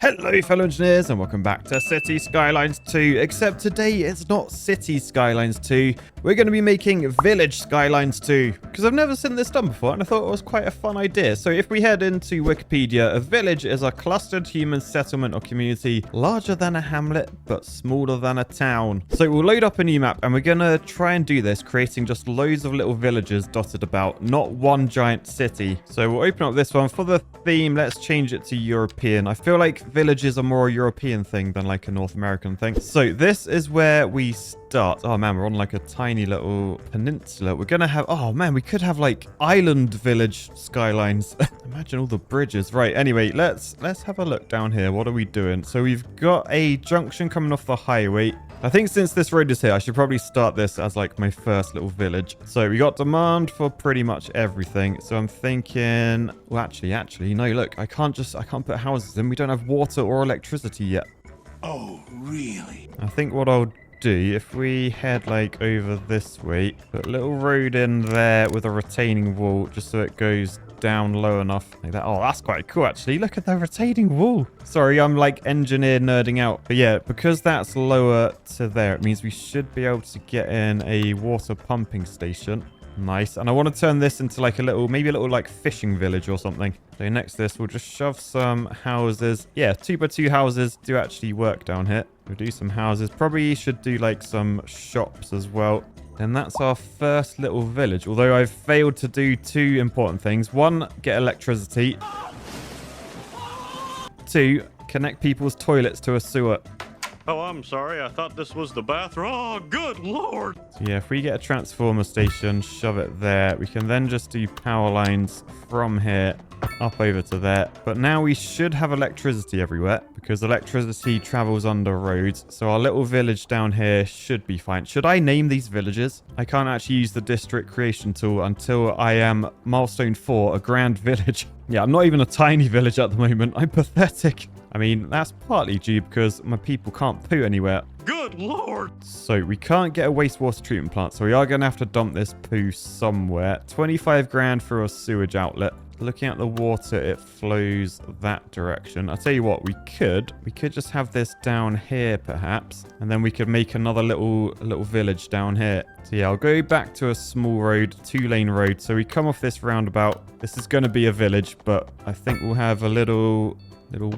Hello fellow engineers and welcome back to Cities Skylines 2, except today it's not Cities Skylines 2, we're going to be making Village Skylines 2, because I've never seen this done before and I thought it was quite a fun idea. So if we head into Wikipedia, a village is a clustered human settlement or community larger than a hamlet but smaller than a town. So we'll load up a new map and we're going to try and do this, creating just loads of little villages dotted about, not one giant city. So we'll open up this one. For the theme, let's change it to European. I feel like villages are more a European thing than like a North American thing. So this is where we start. Oh man, we're on like a tiny little peninsula. We're gonna have, oh man, we could have like island village skylines. Imagine all the bridges. Right, anyway, let's have a look down here. What are we doing? So we've got a junction coming off the highway. I think since this road is here, I should probably start this as like my first little village. So we got demand for pretty much everything. So I'm thinking, well, actually, no, look, I can't put houses in. We don't have water or electricity yet. Oh, really? I think what I'll do, if we head like over this way, put a little road in there with a retaining wall just so it goes down low enough like that. Oh, that's quite cool actually. Look at the retaining wall. Sorry, I'm like engineer nerding out. But yeah, because that's lower to there, it means we should be able to get in a water pumping station. Nice. And I want to turn this into like a little, maybe a little like fishing village or something. So next to this, we'll just shove some houses. Yeah, 2x2 houses do actually work down here. We'll do some houses. Probably should do like some shops as well. And that's our first little village. Although I've failed to do two important things. One, get electricity. Two, connect people's toilets to a sewer. Oh, I'm sorry. I thought this was the bathroom. Oh, good lord. So yeah, if we get a transformer station, shove it there. We can then just do power lines from here up over to there. But now we should have electricity everywhere because electricity travels under roads. So our little village down here should be fine. Should I name these villages? I can't actually use the district creation tool until I am milestone 4, a grand village. Yeah, I'm not even a tiny village at the moment. I'm pathetic. I mean, that's partly due because my people can't poo anywhere. Good lord. So we can't get a wastewater treatment plant. So we are going to have to dump this poo somewhere. 25 grand for a sewage outlet. Looking at the water, it flows that direction. I'll tell you what, we could just have this down here perhaps. And then we could make another little village down here. So yeah, I'll go back to a small road, 2-lane road. So we come off this roundabout. This is going to be a village, but I think we'll have a little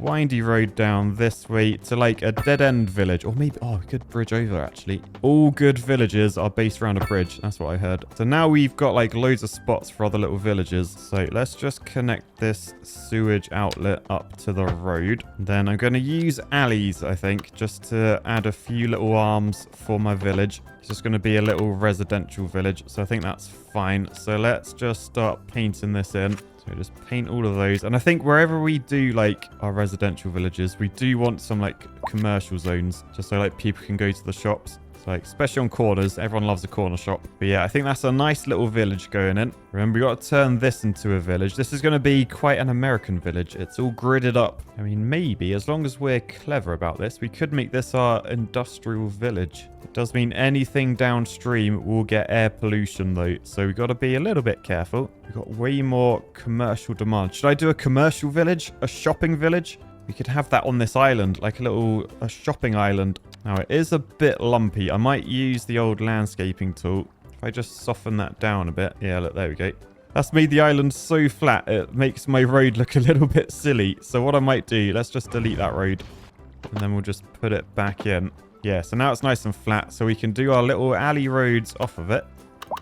windy road down this way to like a dead-end village. Or maybe, oh, we could bridge over actually. All good villages are based around a bridge. That's what I heard. So now we've got like loads of spots for other little villages. So let's just connect this sewage outlet up to the road. Then I'm going to use alleys, I think, just to add a few little arms for my village. It's just going to be a little residential village. So I think that's fine. So let's just start painting this in. So just paint all of those. And I think wherever we do like our residential villages, we do want some like commercial zones just so like people can go to the shops. So like especially on corners, everyone loves a corner shop. But yeah, I think that's a nice little village going in. Remember, we got to turn this into a village. This is going to be quite an American village. It's all gridded up. I mean, maybe as long as we're clever about this, we could make this our industrial village. It does mean anything downstream will get air pollution though. So we've got to be a little bit careful. We've got way more commercial demand. Should I do a commercial village? A shopping village? We could have that on this island, like a shopping island. Now, it is a bit lumpy. I might use the old landscaping tool. If I just soften that down a bit. Yeah, look, there we go. That's made the island so flat, it makes my road look a little bit silly. So what I might do, let's just delete that road. And then we'll just put it back in. Yeah, so now it's nice and flat. So we can do our little alley roads off of it.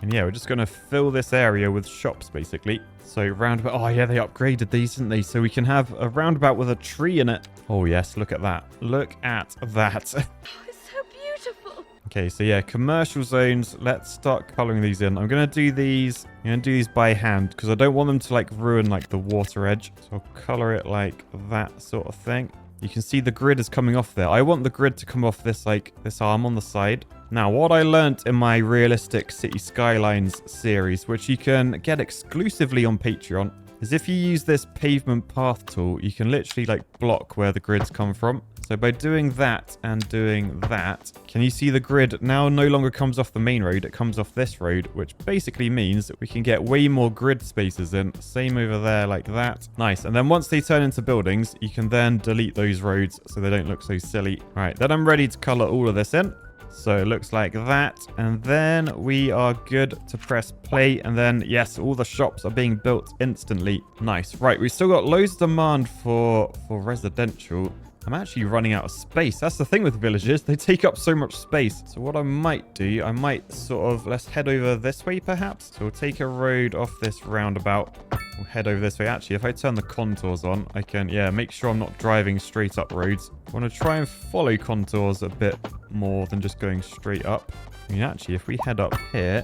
And yeah, we're just going to fill this area with shops, basically. So roundabout. Oh, yeah, they upgraded these, didn't they? So we can have a roundabout with a tree in it. Oh, yes, look at that. Look at that. Oh, it's so beautiful. Okay, so yeah, commercial zones. Let's start coloring these in. I'm going to do these. I'm going to do these by hand because I don't want them to like ruin like the water edge. So I'll color it like that sort of thing. You can see the grid is coming off there. I want the grid to come off this like this arm on the side. Now, what I learnt in my realistic City Skylines series, which you can get exclusively on Patreon, is if you use this pavement path tool, you can literally like block where the grids come from. So by doing that and doing that, can you see the grid now no longer comes off the main road, it comes off this road, which basically means that we can get way more grid spaces in. Same over there like that. Nice. And then once they turn into buildings, you can then delete those roads so they don't look so silly. Right, then I'm ready to color all of this in. So it looks like that. And then we are good to press play. And then, yes, all the shops are being built instantly. Nice. Right, we've still got loads of demand for residential. I'm actually running out of space. That's the thing with villages. They take up so much space. So what I might do, I might sort of, let's head over this way perhaps. So we'll take a road off this roundabout. We'll head over this way. Actually, if I turn the contours on, I can, yeah, make sure I'm not driving straight up roads. I want to try and follow contours a bit more than just going straight up. I mean, actually, if we head up here,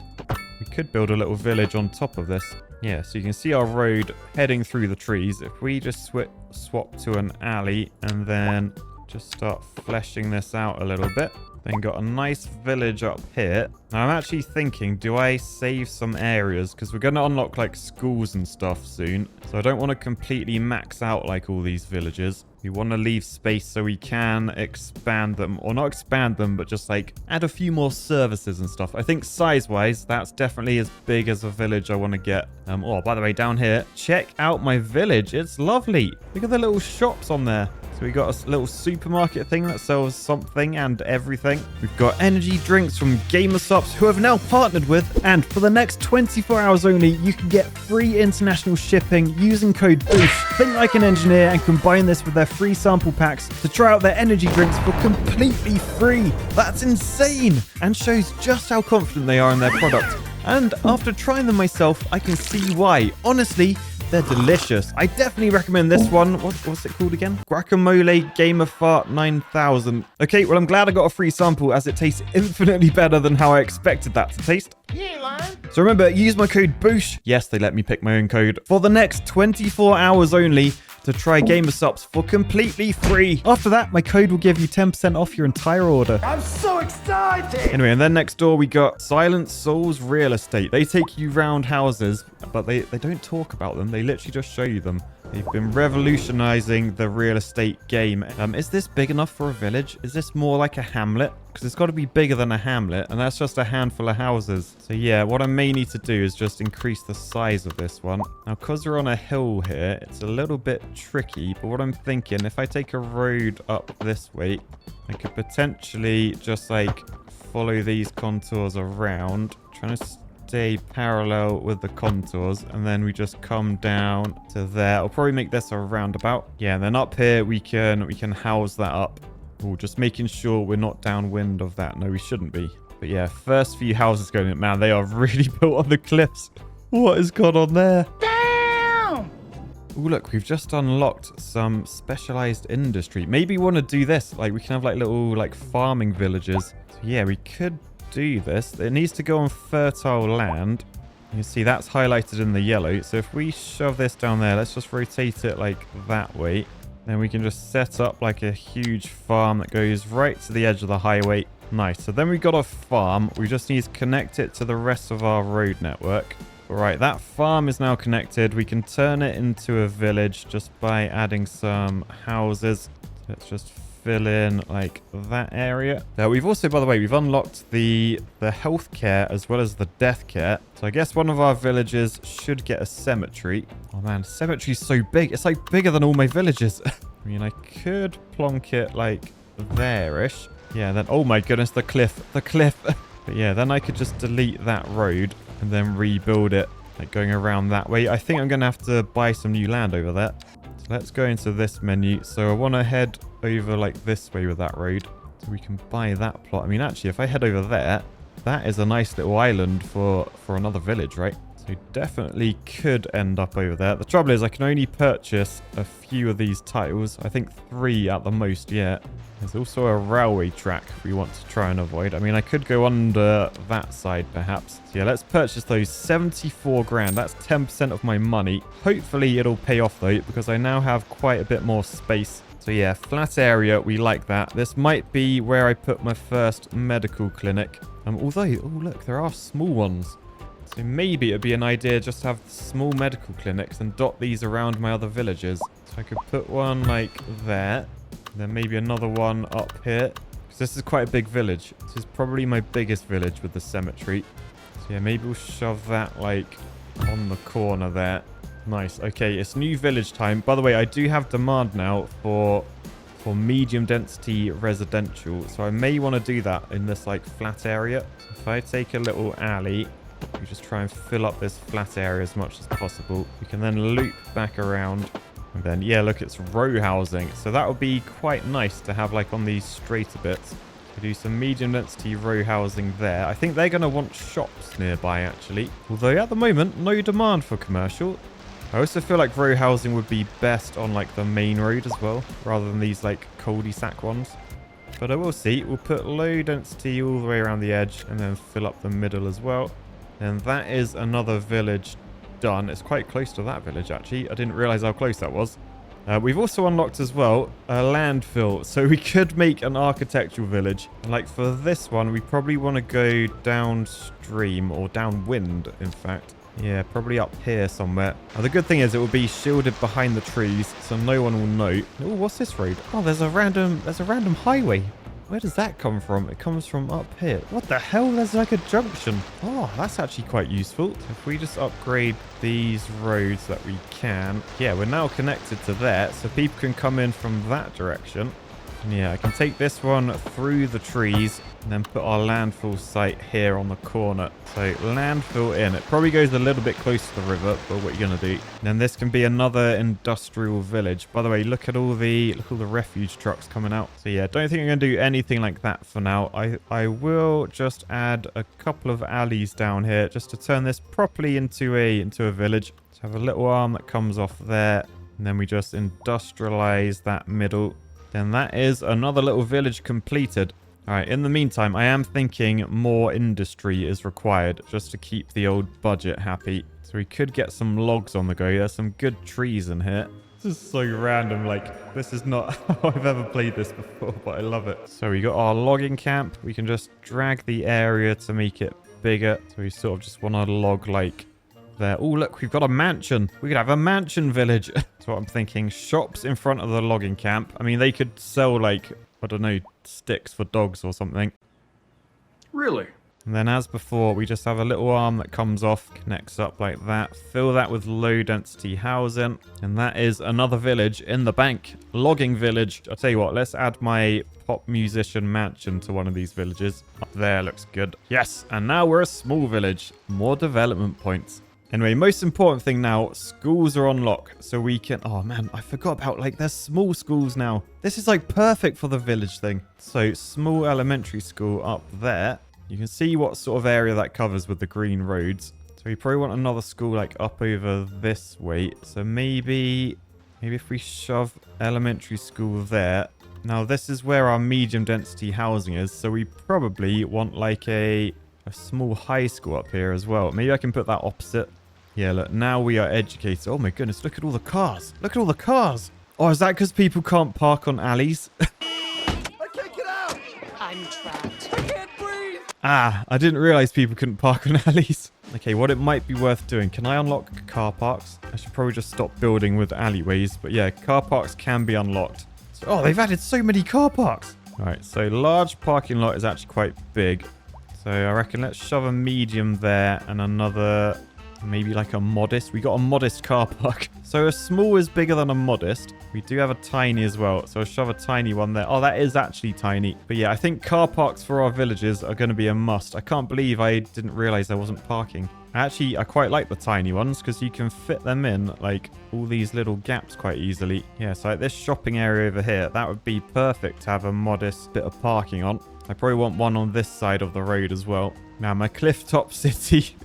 we could build a little village on top of this. Yeah, so you can see our road heading through the trees. If we just swap to an alley and then just start fleshing this out a little bit. Then got a nice village up here. Now I'm actually thinking, do I save some areas? Because we're going to unlock like schools and stuff soon. So I don't want to completely max out like all these villages. We want to leave space so we can expand them. Or not expand them, but just like add a few more services and stuff. I think size-wise, that's definitely as big as a village I want to get. Oh, by the way, down here, check out my village. It's lovely. Look at the little shops on there. So we got a little supermarket thing that sells something and everything. We've got energy drinks from GamerSops, who have now partnered with. And for the next 24 hours only, you can get free international shipping using code BOOST. Think like an engineer and combine this with their free sample packs to try out their energy drinks for completely free. That's insane and shows just how confident they are in their product. And after trying them myself, I can see why. Honestly, they're delicious. I definitely recommend this one. What's it called again? Guacamole Gamer Fart 9000. Okay, well, I'm glad I got a free sample as it tastes infinitely better than how I expected that to taste. So remember, use my code BOOSH. Yes, they let me pick my own code for the next 24 hours only to try GamerSops for completely free. After that, my code will give you 10% off your entire order. I'm so excited! Anyway, and then next door we got Silent Souls Real Estate. They take you round houses, but they don't talk about them. They literally just show you them. They've been revolutionizing the real estate game. Is this big enough for a village? Is this more like a hamlet? Because it's got to be bigger than a hamlet, and that's just a handful of houses. So yeah, what I may need to do is just increase the size of this one. Now, because we're on a hill here, it's a little bit tricky, but what I'm thinking, if I take a road up this way, I could potentially just like follow these contours around, trying to stay parallel with the contours, and then we just come down to there. I'll probably make this a roundabout. Yeah, and then up here we can house that up. Ooh, just making sure we're not downwind of that. No, we shouldn't be. But yeah, first few houses going in. Man, they are really built on the cliffs. What has gone on there? Damn! Oh, look, we've just unlocked some specialized industry. Maybe we want to do this. Like, we can have like little like farming villages. So yeah, we could do this. It needs to go on fertile land. You can see that's highlighted in the yellow. So if we shove this down there, let's just rotate it like that way. Then we can just set up like a huge farm that goes right to the edge of the highway. Nice. So then we've got a farm. We just need to connect it to the rest of our road network. All right, that farm is now connected. We can turn it into a village just by adding some houses. Let's just fill in like that area. Now we've also, by the way, we've unlocked the healthcare as well as the death care. So I guess one of our villages should get a cemetery. Oh man, cemetery's so big. It's like bigger than all my villages. I mean, I could plonk it like there-ish. Yeah, then, oh my goodness, the cliff. But yeah, then I could just delete that road and then rebuild it, like going around that way. I think I'm going to have to buy some new land over there. So let's go into this menu. So I want to head over like this way with that road so we can buy that plot. I mean, actually, if I head over there, that is a nice little island for another village, right? So definitely could end up over there. The trouble is I can only purchase a few of these tiles. I think 3 at the most yet. There's also a railway track we want to try and avoid. I mean, I could go under that side perhaps. So yeah, let's purchase those. 74 grand. That's 10% of my money. Hopefully it'll pay off though, because I now have quite a bit more space. So yeah, flat area, we like that. This might be where I put my first medical clinic. Although, oh look, there are small ones. So maybe it'd be an idea just to have small medical clinics and dot these around my other villages. So I could put one like there. Then maybe another one up here. Because this is quite a big village. This is probably my biggest village with the cemetery. So yeah, maybe we'll shove that like on the corner there. Nice. Okay, it's new village time. By the way, I do have demand now for medium density residential. So I may want to do that in this like flat area. So if I take a little alley, we just try and fill up this flat area as much as possible. We can then loop back around. And then, yeah, look, it's row housing. So that would be quite nice to have like on these straighter bits. We do some medium density row housing there. I think they're going to want shops nearby, actually. Although at the moment, no demand for commercial. I also feel like row housing would be best on like the main road as well, rather than these like cul-de-sac ones. But I will see. We'll put low density all the way around the edge and then fill up the middle as well. And that is another village done. It's quite close to that village, actually. I didn't realize how close that was. We've also unlocked as well a landfill. So we could make an architectural village. Like for this one, we probably want to go downstream or downwind, in fact. Yeah, probably up here somewhere. Now, the good thing is it will be shielded behind the trees, so no one will know. Oh, what's this road? Oh, there's a random highway. Where does that come from? It comes from up here. What the hell? There's like a junction. Oh, that's actually quite useful. So if we just upgrade these roads that we can. Yeah, we're now connected to there, so people can come in from that direction. And yeah, I can take this one through the trees and then put our landfill site here on the corner. So landfill in. It probably goes a little bit close to the river, but what are you going to do? And then this can be another industrial village. By the way, look at all the refuge trucks coming out. So yeah, don't think I'm going to do anything like that for now. I will just add a couple of alleys down here just to turn this properly into a village. So have a little arm that comes off there. And then we just industrialize that middle. Then that is another little village completed. All right, in the meantime, I am thinking more industry is required just to keep the old budget happy. So we could get some logs on the go. There's some good trees in here. This is so random. Like, this is not how I've ever played this before, but I love it. So we got our logging camp. We can just drag the area to make it bigger. So we sort of just want to log like there. Oh, look, we've got a mansion. We could have a mansion village. That's what I'm thinking. Shops in front of the logging camp. I mean, they could sell like, I don't know, sticks for dogs or something. Really? And then as before, we just have a little arm that comes off, connects up like that. Fill that with low density housing. And that is another village in the bank. Logging village. I'll tell you what, let's add my pop musician mansion to one of these villages. Up there looks good. Yes, and now we're a small village. More development points. Anyway, most important thing now, schools are on lock. So we can... Oh, man, I forgot about, like, there's small schools now. This is, like, perfect for the village thing. So, small elementary school up there. You can see what sort of area that covers with the green roads. So, we probably want another school, like, up over this way. So, maybe if we shove elementary school there. Now, this is where our medium density housing is. So, we probably want, like, a small high school up here as well. Maybe I can put that opposite. Yeah, look, now we are educated. Oh my goodness, look at all the cars. Look at all the cars. Oh, is that because people can't park on alleys? I can't get out! I'm trapped. I can't breathe! Ah, I didn't realize people couldn't park on alleys. Okay, what it might be worth doing. Can I unlock car parks? I should probably just stop building with alleyways. But yeah, car parks can be unlocked. So, oh, they've added so many car parks. All right, so large parking lot is actually quite big. So I reckon let's shove a medium there and another... Maybe like a modest. We got a modest car park. So a small is bigger than a modest. We do have a tiny as well. So I'll shove a tiny one there. Oh, that is actually tiny. But yeah, I think car parks for our villages are going to be a must. I can't believe I didn't realize there wasn't parking. Actually, I quite like the tiny ones because you can fit them in like all these little gaps quite easily. Yeah, so like this shopping area over here, that would be perfect to have a modest bit of parking on. I probably want one on this side of the road as well. Now, my clifftop city...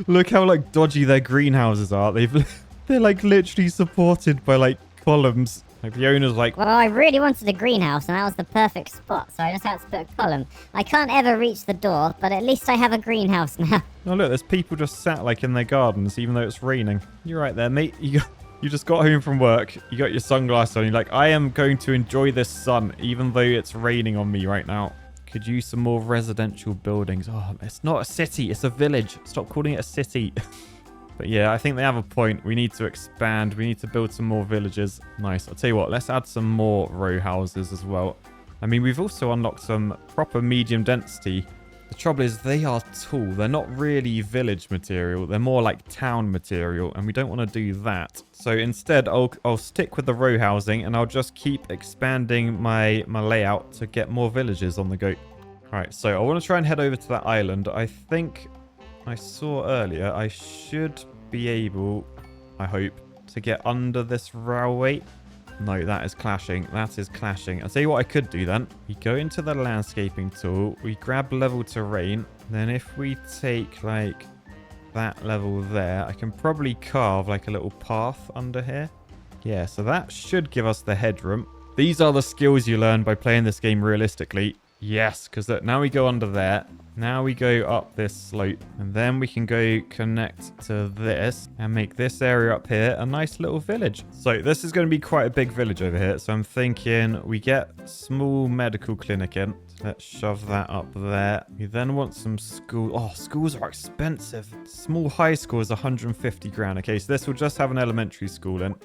Look how like dodgy their greenhouses are. They're like literally supported by like columns. Like the owner's like, well, I really wanted a greenhouse and that was the perfect spot, so I just had to put a column. I can't ever reach the door, but at least I have a greenhouse now. Oh look, there's people just sat like in their gardens even though it's raining. You're right there, mate. You just got home from work. You got your sunglasses on. You're like, I am going to enjoy this sun even though it's raining on me right now. Could use some more residential buildings. Oh, it's not a city. It's a village. Stop calling it a city. But yeah, I think they have a point. We need to expand. We need to build some more villages. Nice. I'll tell you what, let's add some more row houses as well. I mean, we've also unlocked some proper medium density. The trouble is they are tall. They're not really village material. They're more like town material, and we don't want to do that. So instead, I'll stick with the row housing, and I'll just keep expanding my layout to get more villages on the go. All right, so I want to try and head over to that island. I think I saw earlier I should be able, I hope, to get under this railway. No, that is clashing. That is clashing. I'll tell you what I could do then. We go into the landscaping tool. We grab level terrain. Then if we take like that level there, I can probably carve like a little path under here. Yeah, so that should give us the headroom. These are the skills you learn by playing this game realistically. Yes, because now we go under there. Now we go up this slope. And then we can go connect to this and make this area up here a nice little village. So this is going to be quite a big village over here. So I'm thinking we get small medical clinic in. So let's shove that up there. We then want some school. Oh, schools are expensive. Small high school is 150 grand. Okay, so this will just have an elementary school in.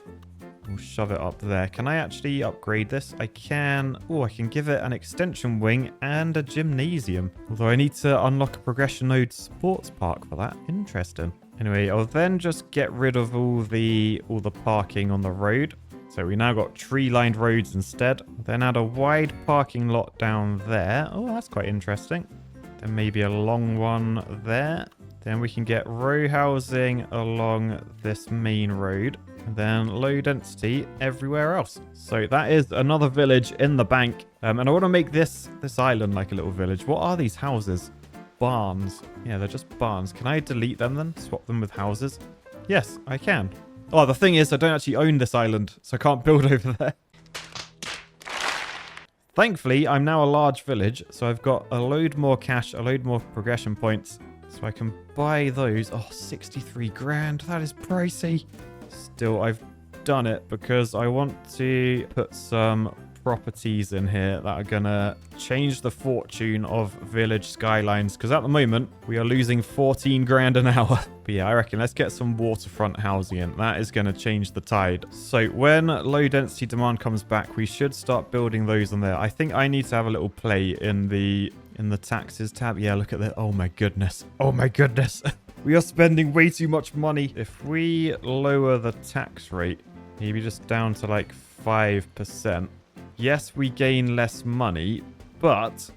We'll shove it up there. Can I actually upgrade this? I can. Oh, I can give it an extension wing and a gymnasium. Although I need to unlock a progression node sports park for that. Interesting. Anyway, I'll then just get rid of all the parking on the road. So we now got tree-lined roads instead. Then add a wide parking lot down there. Oh, that's quite interesting. Then maybe a long one there. Then we can get row housing along this main road. And then low density everywhere else. So that is another village in the bank. And I want to make this island like a little village. What are these houses? Barns. Yeah, they're just barns. Can I delete them then? Swap them with houses? Yes, I can. Oh, the thing is, I don't actually own this island, so I can't build over there. Thankfully, I'm now a large village, so I've got a load more cash, a load more progression points, so I can buy those. Oh, 63 grand. That is pricey. Still, I've done it because I want to put some properties in here that are gonna change the fortune of Village Skylines, because at the moment we are losing 14 grand an hour. But yeah, I reckon let's get some waterfront housing in. That is gonna change the tide. So when low density demand comes back, we should start building those on there. I think I need to have a little play in the taxes tab. Yeah, look at that. Oh my goodness. Oh my goodness. We are spending way too much money. If we lower the tax rate, maybe just down to like 5%. Yes, we gain less money, but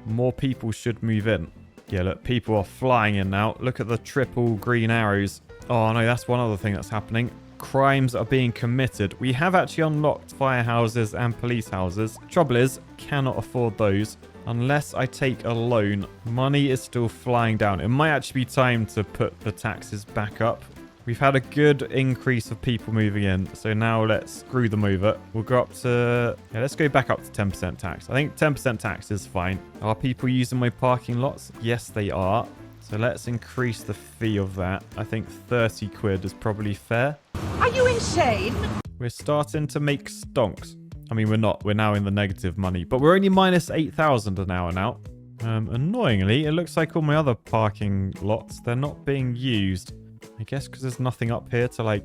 more people should move in. Yeah, look, people are flying in now. Look at the triple green arrows. Oh no, that's one other thing that's happening. Crimes are being committed. We have actually unlocked firehouses and police houses. Trouble is, cannot afford those. Unless I take a loan, money is still flying down. It might actually be time to put the taxes back up. We've had a good increase of people moving in, so now let's screw them over. We'll go up to... yeah, let's go back up to 10% tax. I think 10% tax is fine. Are people using my parking lots? Yes, they are. So let's increase the fee of that. I think 30 quid is probably fair. Are you insane? We're starting to make stonks. I mean, we're not. We're now in the negative money. But we're only minus 8,000 an hour now. Annoyingly, it looks like all my other parking lots, they're not being used. I guess because there's nothing up here to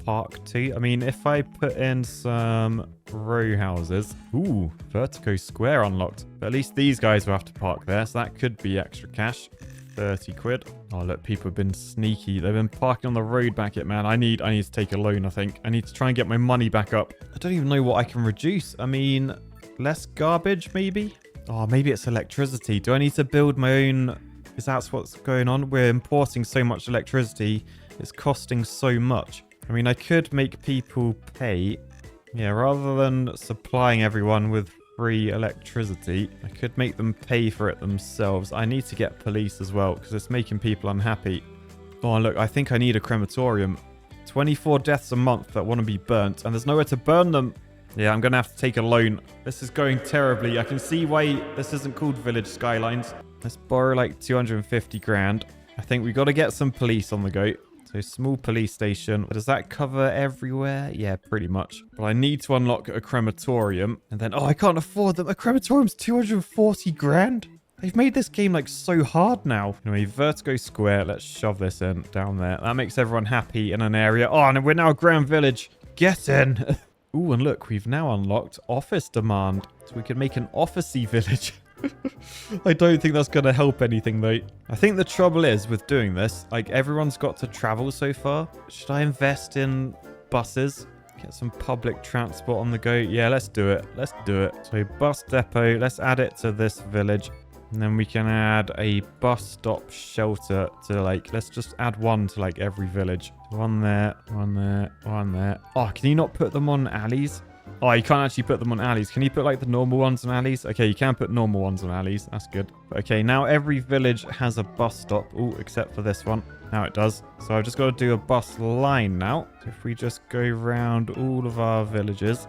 park to. I mean, if I put in some row houses. Ooh, Vertigo Square unlocked. But at least these guys will have to park there. So that could be extra cash. 30 quid. Oh, look, people have been sneaky. They've been parking on the road back it, man. I need to take a loan, I think. I need to try and get my money back up. I don't even know what I can reduce. I mean, less garbage, maybe? Oh, maybe it's electricity. Do I need to build my own... is that what's going on? We're importing so much electricity. It's costing so much. I mean, I could make people pay. Yeah, rather than supplying everyone with free electricity, I could make them pay for it themselves. I need to get police as well because it's making people unhappy. Oh, look, I think I need a crematorium. 24 deaths a month that want to be burnt, and there's nowhere to burn them. Yeah, I'm going to have to take a loan. This is going terribly. I can see why this isn't called Village Skylines. Let's borrow like 250 grand. I think we got to get some police on the go. So small police station. Does that cover everywhere? Yeah, pretty much. But I need to unlock a crematorium. And then, oh, I can't afford them. A crematorium's 240 grand? They've made this game like so hard now. Anyway, vertigo square. Let's shove this in down there. That makes everyone happy in an area. Oh, and we're now a grand village. Get in. Ooh, and look, we've now unlocked office demand. So we can make an officey village. I don't think that's going to help anything, though. I think the trouble is with doing this, like, everyone's got to travel so far. Should I invest in buses? Get some public transport on the go? Yeah, let's do it. Let's do it. So bus depot, let's add it to this village. And then we can add a bus stop shelter to, like, let's just add one to, like, every village. One there, one there, one there. Oh, can you not put them on alleys? Oh, you can't actually put them on alleys. Can you put, like, the normal ones on alleys? Okay, you can put normal ones on alleys. That's good. Okay, now every village has a bus stop. Oh, except for this one. Now it does. So I've just got to do a bus line now. So if we just go around all of our villages,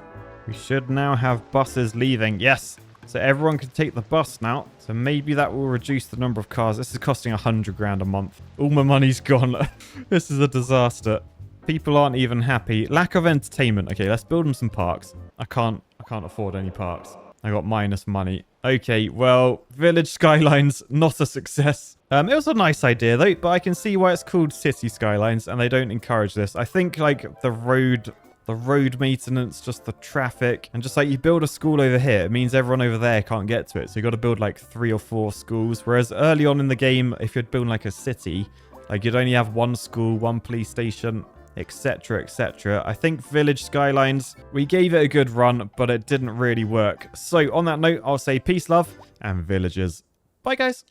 we should now have buses leaving. Yes! So everyone can take the bus now. So maybe that will reduce the number of cars. This is costing 100 grand a month. All my money's gone. This is a disaster. People aren't even happy. Lack of entertainment. Okay, let's build them some parks. I can't afford any parks. I got minus money. Okay, well, Village Skylines, not a success. It was a nice idea, though, but I can see why it's called Cities Skylines, and they don't encourage this. I think, like, the road maintenance, just the traffic, and just like you build a school over here, it means everyone over there can't get to it. So you got to build like 3 or 4 schools. Whereas early on in the game, if you're building like a city, like you'd only have 1 school, 1 police station, etc, etc. I think Village Skylines, we gave it a good run, but it didn't really work. So on that note, I'll say peace, love, and villagers. Bye, guys.